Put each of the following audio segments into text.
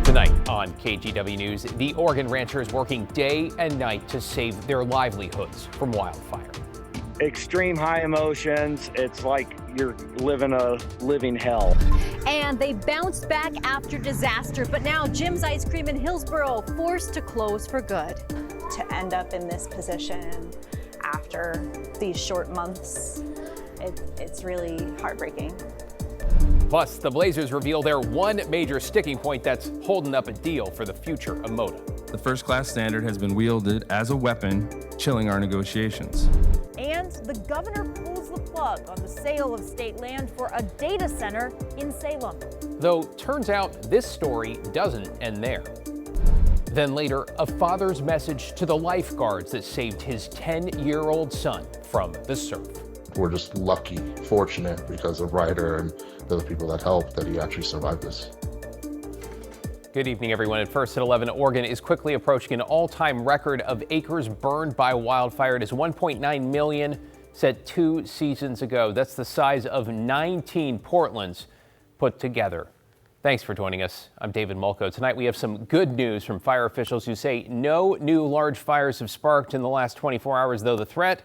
Tonight on KGW News, the Oregon ranchers working day and night to save their livelihoods from wildfire. Extreme high emotions. It's like you're living a living hell. And they bounced back after disaster, but now Jim's Ice Cream in Hillsboro forced to close for good. To end up in this position after these short months, it's really heartbreaking. Plus, the Blazers reveal their one major sticking point that's holding up a deal for the future of Moda. The first-class standard has been wielded as a weapon, chilling our negotiations. And the governor pulls the plug on the sale of state land for a data center in Salem. Though, turns out this story doesn't end there. Then later, a father's message to the lifeguards that saved his 10-year-old son from the surf. We're just lucky, fortunate, because of Ryder and the other people that helped, that he actually survived this. Good evening, everyone. At first at 11, Oregon is quickly approaching an all-time record of acres burned by wildfire. It is 1.9 million, set 2 seasons ago. That's the size of 19 Portlands put together. Thanks for joining us. I'm David Mulco. Tonight we have some good news from fire officials who say no new large fires have sparked in the last 24 hours, though the threat,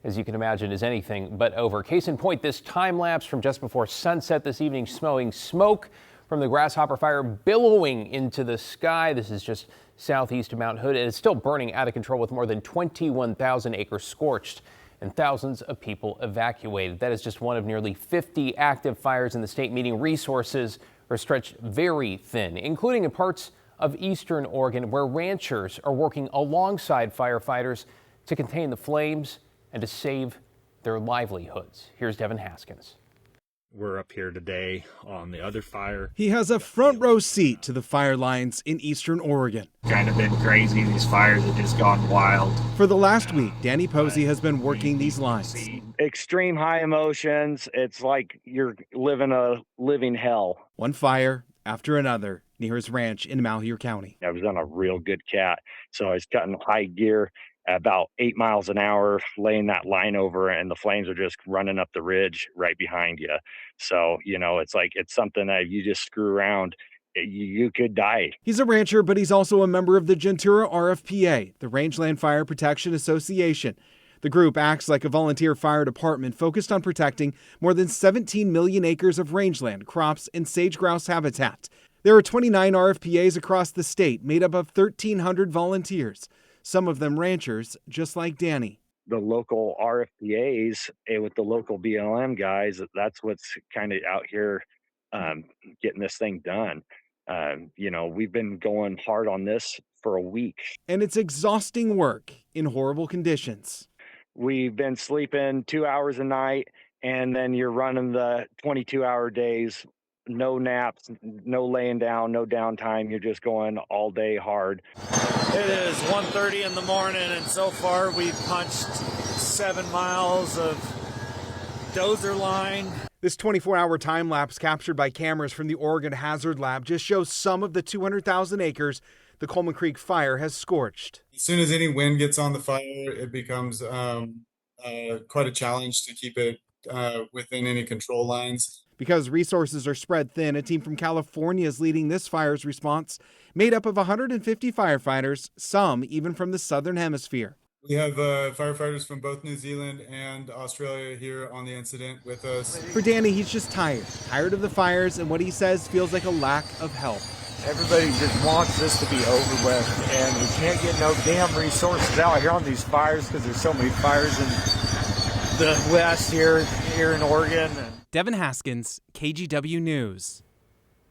as you can imagine, is anything but over. Case in point, this time lapse from just before sunset this evening, showing smoke from the Grasshopper fire billowing into the sky. This is just southeast of Mount Hood, and it's still burning out of control with more than 21,000 acres scorched and thousands of people evacuated. That is just one of nearly 50 active fires in the state, meaning resources are stretched very thin, including in parts of eastern Oregon, where ranchers are working alongside firefighters to contain the flames and to save their livelihoods. Here's Devin Haskins. We're up here today on the other fire. He has a front row seat to the fire lines in eastern Oregon. Kind of been crazy. These fires have just gone wild. For the last week, Danny Posey has been working these lines. Extreme high emotions. It's like you're living a living hell. One fire after another near his ranch in Malheur County. I was on a real good cat, so I was cutting high gear about 8 miles an hour, laying that line over, and the flames are just running up the ridge right behind you. So, it's like, it's something that you just screw around, you could die. He's a rancher, but he's also a member of the Gentura RFPA, the Rangeland Fire Protection Association. The group acts like a volunteer fire department focused on protecting more than 17 million acres of rangeland, crops, and sage-grouse habitat. There are 29 RFPAs across the state, made up of 1,300 volunteers. Some of them ranchers, just like Danny. The local RFPAs with the local BLM guys, that's what's kind of out here getting this thing done. We've been going hard on this for a week. And it's exhausting work in horrible conditions. We've been sleeping 2 hours a night, and then you're running the 22-hour days. No naps, no laying down, no downtime. You're just going all day hard. It is 1:30 in the morning, and so far we've punched 7 miles of dozer line. This 24-hour time lapse captured by cameras from the Oregon Hazard Lab just shows some of the 200,000 acres the Coleman Creek fire has scorched. As soon as any wind gets on the fire, it becomes quite a challenge to keep it within any control lines. Because resources are spread thin, a team from California is leading this fire's response, made up of 150 firefighters, some even from the southern hemisphere. We have firefighters from both New Zealand and Australia here on the incident with us. For Danny, he's just tired of the fires and what he says feels like a lack of help. Everybody just wants this to be over with, and we can't get no damn resources out here on these fires because there's so many fires in the west here in Oregon. Devin Haskins, KGW News.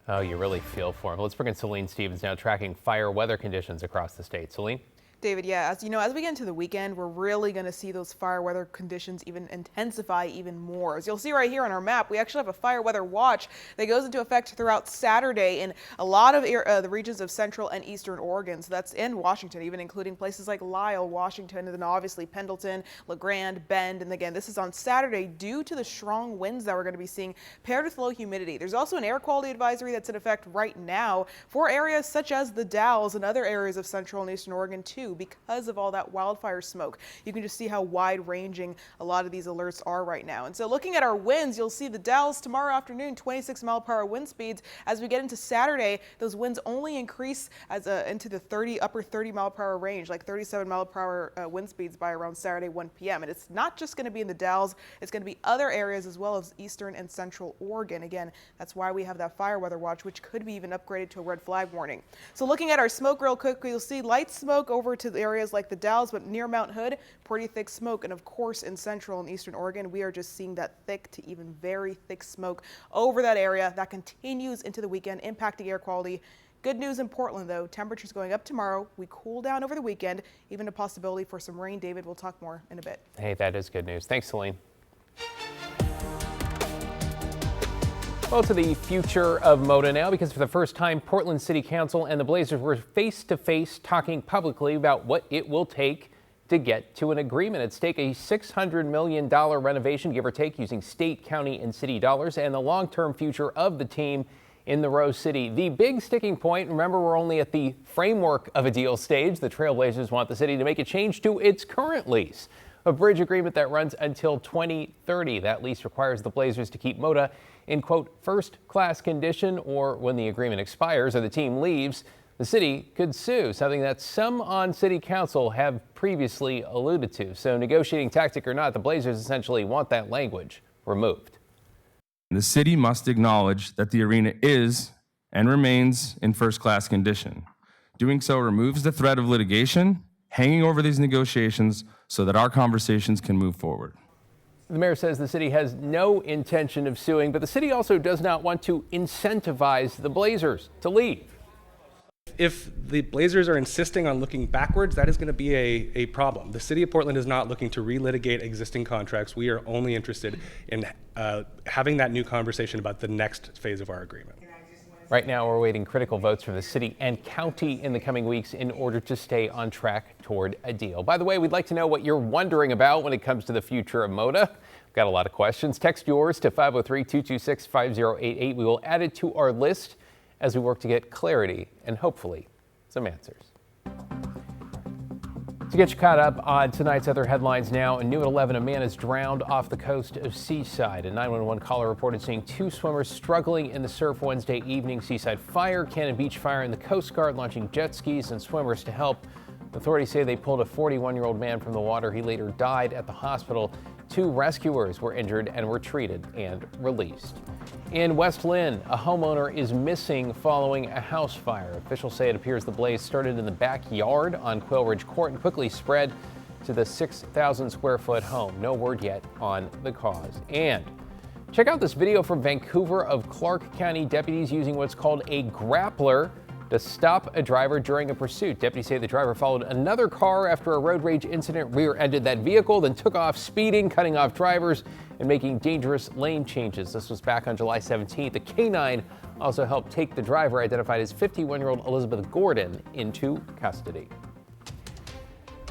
Oh, you really feel for him. Let's bring in Celine Stevens now, tracking fire weather conditions across the state. Celine? David, yeah, as we get into the weekend, we're really going to see those fire weather conditions even intensify even more. As you'll see right here on our map, we actually have a fire weather watch that goes into effect throughout Saturday in a lot of the regions of central and eastern Oregon. So that's in Washington, even including places like Lisle, Washington, and then obviously Pendleton, LeGrand, Bend. And again, this is on Saturday due to the strong winds that we're going to be seeing paired with low humidity. There's also an air quality advisory that's in effect right now for areas such as the Dalles and other areas of central and eastern Oregon too. too because of all that wildfire smoke. You can just see how wide-ranging a lot of these alerts are right now. And so looking at our winds, you'll see the Dalles tomorrow afternoon, 26-mile-per-hour wind speeds. As we get into Saturday, those winds only increase into the upper 30-mile-per-hour range, like 37-mile-per-hour wind speeds by around Saturday 1 p.m. And it's not just going to be in the Dalles, it's going to be other areas as well as eastern and central Oregon. Again, that's why we have that fire weather watch, which could be even upgraded to a red flag warning. So looking at our smoke real quick, you'll see light smoke over to the areas like the Dalles, but near Mount Hood, pretty thick smoke. And of course, in central and eastern Oregon, we are just seeing that thick to even very thick smoke over that area. That continues into the weekend, impacting air quality. Good news in Portland, though. Temperatures going up tomorrow. We cool down over the weekend, even a possibility for some rain. David, we'll talk more in a bit. Hey, that is good news. Thanks, Celine. Well, to the future of Moda now, because for the first time, Portland City Council and the Blazers were face-to-face talking publicly about what it will take to get to an agreement. At stake, a $600 million renovation, give or take, using state, county, and city dollars, and the long-term future of the team in the Rose City. The big sticking point, remember, we're only at the framework of a deal stage. The Trailblazers want the city to make a change to its current lease, a bridge agreement that runs until 2030. That lease requires the Blazers to keep Moda in, quote, first-class condition, or when the agreement expires or the team leaves, the city could sue, something that some on city council have previously alluded to. So negotiating tactic or not, the Blazers essentially want that language removed. The city must acknowledge that the arena is and remains in first-class condition. Doing so removes the threat of litigation hanging over these negotiations so that our conversations can move forward. The mayor says the city has no intention of suing, but the city also does not want to incentivize the Blazers to leave. If the Blazers are insisting on looking backwards, that is going to be a problem. The city of Portland is not looking to relitigate existing contracts. We are only interested in having that new conversation about the next phase of our agreement. Right now, we're awaiting critical votes from the city and county in the coming weeks in order to stay on track toward a deal. By the way, we'd like to know what you're wondering about when it comes to the future of Moda. We've got a lot of questions. Text yours to 503-226-5088. We will add it to our list as we work to get clarity and hopefully some answers. To get you caught up on tonight's other headlines now, new at 11, a man is drowned off the coast of Seaside. A 911 caller reported seeing two swimmers struggling in the surf Wednesday evening. Seaside Fire, Cannon Beach Fire, and the Coast Guard launching jet skis and swimmers to help. Authorities say they pulled a 41-year-old man from the water. He later died at the hospital. Two rescuers were injured and were treated and released. In West Lynn, a homeowner is missing following a house fire. Officials say it appears the blaze started in the backyard on Quail Ridge Court and quickly spread to the 6,000 square foot home. No word yet on the cause. And check out this video from Vancouver of Clark County deputies using what's called a grappler to stop a driver during a pursuit. Deputies say the driver followed another car after a road rage incident, rear-ended that vehicle, then took off speeding, cutting off drivers and making dangerous lane changes. This was back on July 17th. The K-9 also helped take the driver, identified as 51-year-old Elizabeth Gordon, into custody.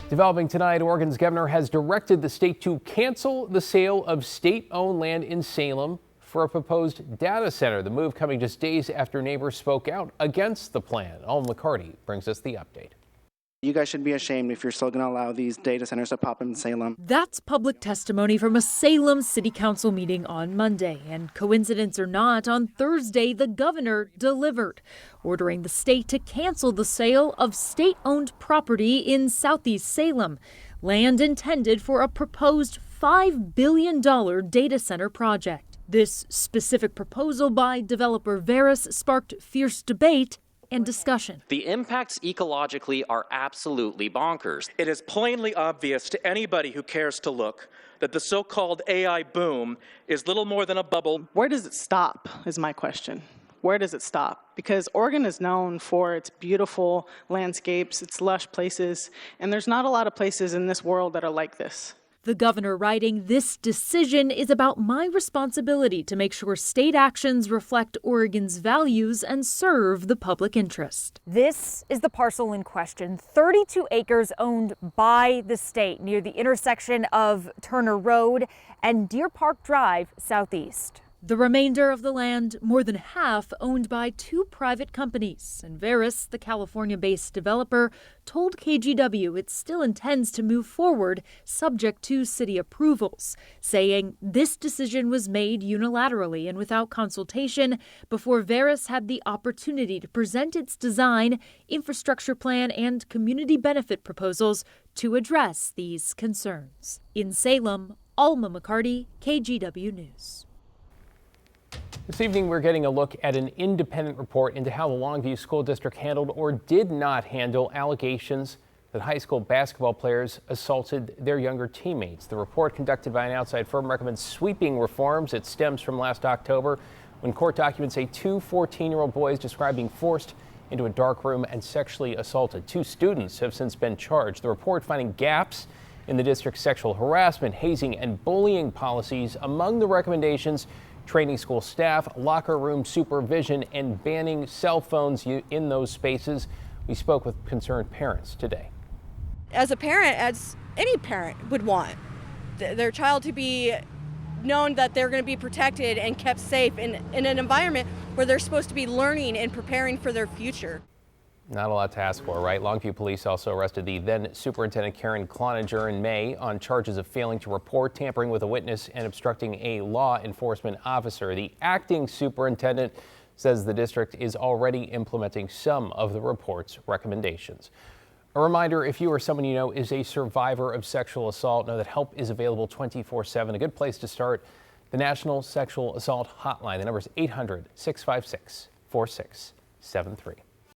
Developing tonight, Oregon's governor has directed the state to cancel the sale of state-owned land in Salem for a proposed data center. The move coming just days after neighbors spoke out against the plan. Alma McCarty brings us the update. You guys should be ashamed if you're still going to allow these data centers to pop in Salem. That's public testimony from a Salem City Council meeting on Monday. And coincidence or not, on Thursday, the governor delivered, ordering the state to cancel the sale of state-owned property in southeast Salem, land intended for a proposed $5 billion data center project. This specific proposal by developer Veris sparked fierce debate and discussion. The impacts ecologically are absolutely bonkers. It is plainly obvious to anybody who cares to look that the so-called AI boom is little more than a bubble. Where does it stop, is my question. Where does it stop? Because Oregon is known for its beautiful landscapes, its lush places, and there's not a lot of places in this world that are like this. The governor writing, "This decision is about my responsibility to make sure state actions reflect Oregon's values and serve the public interest." This is the parcel in question, 32 acres owned by the state near the intersection of Turner Road and Deer Park Drive southeast. The remainder of the land, more than half owned by 2 private companies. And Veris, the California-based developer, told KGW it still intends to move forward subject to city approvals, saying this decision was made unilaterally and without consultation before Veris had the opportunity to present its design, infrastructure plan, and community benefit proposals to address these concerns. In Salem, Alma McCarty, KGW News. This evening, we're getting a look at an independent report into how the Longview School District handled or did not handle allegations that high school basketball players assaulted their younger teammates. The report, conducted by an outside firm, recommends sweeping reforms. It stems from last October, when court documents say 2 14-year-old boys described being forced into a dark room and sexually assaulted. 2 students have since been charged. The report finding gaps in the district's sexual harassment, hazing, and bullying policies. Among the recommendations, training school staff, locker room supervision, and banning cell phones in those spaces. We spoke with concerned parents today. As a parent, as any parent would want their child to be known that they're going to be protected and kept safe in an environment where they're supposed to be learning and preparing for their future. Not a lot to ask for, right? Longview police also arrested the then Superintendent Karen Cloninger in May on charges of failing to report, tampering with a witness, and obstructing a law enforcement officer. The acting superintendent says the district is already implementing some of the report's recommendations. A reminder, if you or someone you know is a survivor of sexual assault, know that help is available 24/7. A good place to start, the National Sexual Assault Hotline. The number is 800-656-4673.